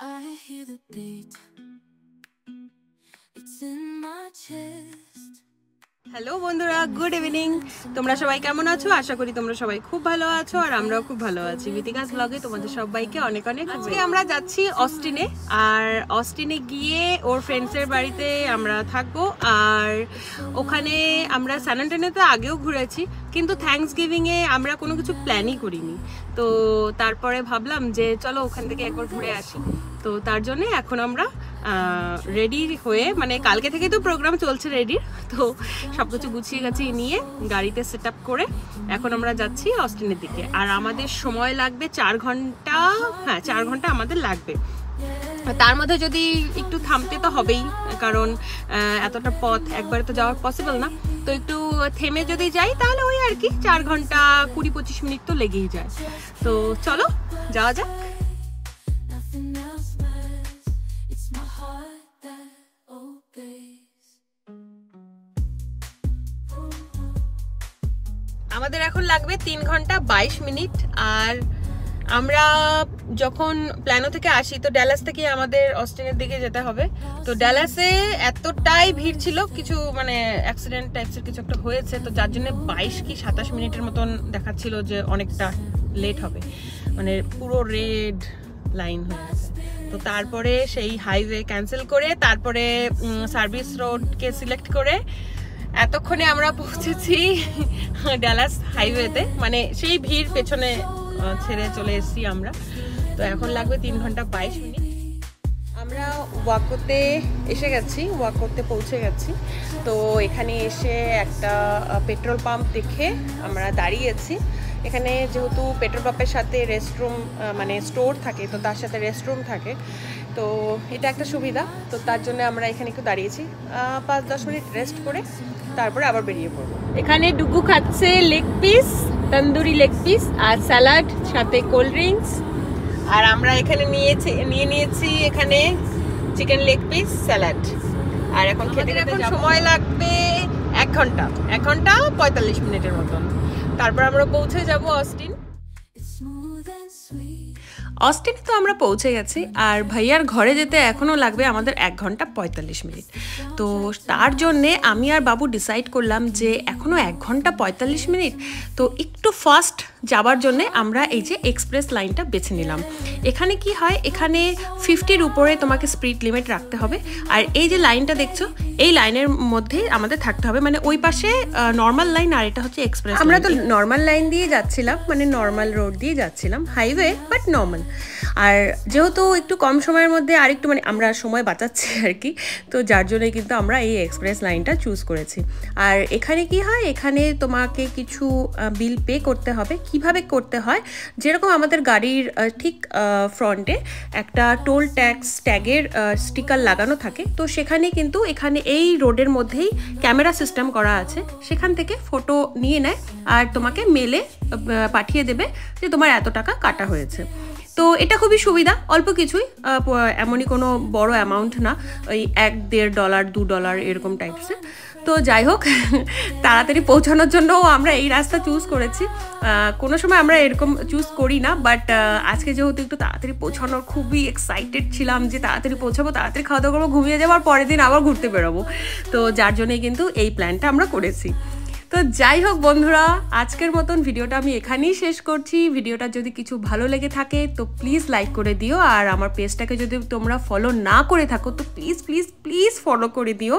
I hear the beat. It's in my chest. Hello বন্ধুরা, good evening. তোমরা সবাই কেমন আছো? আশা করি তোমরা সবাই খুব ভালো আছো আর আমরাও খুব ভালো আছি। বিথিকাস ব্লগে তোমাদের সবাইকে অনেক অনেক আজকে আমরা যাচ্ছি অস্টিনে। আর অস্টিনে গিয়ে ওর ফ্রেন্ডসের বাড়িতে আমরা থাকবো। আর ওখানে আমরা স্যান অ্যান্টনিওতে আগেও ঘুরেছি, কিন্তু থ্যাঙ্কস গিভিংয়ে আমরা কোনো কিছু প্ল্যানই করিনি। তো তারপরে ভাবলাম যে চলো ওখান থেকে একবার ঘুরে আসি। তো তার জন্যে এখন আমরা রেডি হয়ে, মানে কালকে থেকে তো প্রোগ্রাম চলছে রেডির, তো সব কিছু গুছিয়ে গাছিয়ে নিয়ে গাড়িতে সেট আপ করে এখন আমরা যাচ্ছি অস্টিনের দিকে। আর আমাদের সময় লাগবে 4 ঘন্টা। হ্যাঁ, 4 ঘন্টা আমাদের লাগবে। তার মধ্যে যদি একটু থামতে তো হবেই, কারণ এতটা পথ একবারে তো যাওয়া পসিবল না। তো একটু থেমে যদি যাই তাহলে ওই আর কি 4 ঘন্টা 20-25 মিনিট তো লেগেই যায়। তো চলো যাওয়া যাক। আমাদের এখন লাগবে 3 ঘন্টা 22 মিনিট। আর আমরা যখন প্ল্যানো থেকে আসি, তো ডালাস থেকে আমাদের অস্টিনের দিকে যেতে হবে। তো ডালাসে এতটাই ভিড় ছিল, কিছু মানে অ্যাক্সিডেন্ট টাইপসের কিছু একটা হয়েছে, তো যার জন্য 22 কি 27 মিনিটের মতন দেখাচ্ছিল যে অনেকটা লেট হবে, মানে পুরো রেড লাইন হয়ে গেছে। তো তারপরে সেই হাইওয়ে ক্যান্সেল করে তারপরে সার্ভিস রোডকে সিলেক্ট করে এতক্ষণে আমরা পৌঁছেছি ডালাস হাইওয়েতে, মানে সেই ভিড় পেছনে ছেড়ে চলে এসেছি আমরা। তো এখন লাগবে 3 ঘন্টা 22 মিনিট। আমরা ওয়াকোতে এসে গেছি, ওয়াকোতে পৌঁছে গেছি। তো এখানে এসে একটা পেট্রোল পাম্প দেখে আমরা দাঁড়িয়েছি। এখানে যেহেতু পেট্রোল পাম্পের সাথে রেস্টরুম, মানে স্টোর থাকে, তো তার সাথে রেস্টরুম থাকে, তো এটা একটা সুবিধা। তো তার জন্য আমরা এখানে একটু দাঁড়িয়েছি, 5-10 মিনিট রেস্ট করে তারপরে আবার বেরিয়ে পড়বো। এখানে ডুগু খাচ্ছে leg piece, tandoori leg piece আর স্যালাড, সাথে কোল্ড ড্রিঙ্কস। আর আমরা এখানে নিয়ে নিয়েছি এখানে চিকেন লেগ পিস, স্যালাড। আর এখন খেতে খেতে সময় লাগবে 1 ঘন্টা 45 মিনিটের মতন। তারপর আমরা পৌঁছে যাব অস্টিন। অস্টিনে তো আমরা পৌঁছে গেছি। আর ভাইয়ার ঘরে যেতে এখনও লাগবে আমাদের 1 ঘন্টা 45 মিনিট। তো তার জন্যে আমি আর বাবু ডিসাইড করলাম যে এখনও 1 ঘন্টা 45 মিনিট, তো একটু ফাস্ট যাবার জন্যে আমরা এই যে এক্সপ্রেস লাইনটা বেছে নিলাম। এখানে কি হয়, এখানে 50-র উপরে তোমাকে স্পিড লিমিট রাখতে হবে। আর এই যে লাইনটা দেখছো, এই লাইনের মধ্যে আমাদের থাকতে হবে, মানে ওই পাশে নর্মাল লাইন আর এটা হচ্ছে এক্সপ্রেস। আমরা তো নর্মাল লাইন দিয়ে যাচ্ছিলাম, মানে নর্মাল রোড দিয়ে যাচ্ছিলাম, হাইওয়ে বাট নর্মাল। আর যেহেতু একটু কম সময়ের মধ্যে আরেকটু মানে আমরা সময় বাঁচাচ্ছি আর কি, তো যার জন্যই কিন্তু আমরা এই এক্সপ্রেস লাইনটা চুজ করেছি। আর এখানে কি হয়, এখানে তোমাকে কিছু বিল পে করতে হবে। কিভাবে করতে হয়, যেরকম আমাদের গাড়ির ঠিক ফ্রন্টে একটা টোল ট্যাগের স্টিকার লাগানো থাকে, তো সেখানে কিন্তু এখানে এই রোডের মধ্যেই ক্যামেরা সিস্টেম করা আছে, সেখান থেকে ফটো নিয়ে নেয় আর তোমাকে মেলে পাঠিয়ে দেবে যে তোমার এত টাকা কাটা হয়েছে। তো এটা খুবই সুবিধা, অল্প কিছুই, এমনই কোনো বড় অ্যামাউন্ট না, ওই $1-1.5 $2 এরকম টাইপসের। তো যাই হোক, তাড়াতাড়ি পৌঁছানোর জন্য আমরা এই রাস্তা চুজ করেছি। কোনো সময় আমরা এরকম চুজ করি না, বাট আজকে যেহেতু একটু তাড়াতাড়ি পৌঁছানোর খুবই এক্সাইটেড ছিলাম যে তাড়াতাড়ি পৌঁছাবো, তাড়াতাড়ি খাওয়া দাওয়া করবো, ঘুমিয়ে যাবো, আর পরের দিন আবার ঘুরতে বেরোবো। তো যার জন্যই কিন্তু এই প্ল্যানটা আমরা করেছি। তো যাই হোক বন্ধুরা, আজকের মতন ভিডিওটা আমি এখানেই শেষ করছি। ভিডিওটা যদি কিছু ভালো লেগে থাকে তো প্লিজ লাইক করে দিও। আর আমার পেজটাকে যদি তোমরা ফলো না করে থাকো তো প্লিজ প্লিজ প্লিজ ফলো করে দিও।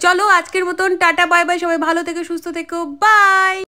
চলো আজকের মতন টাটা, বাই বাই, সবাই ভালো থেকো, সুস্থ থেকো, বাই।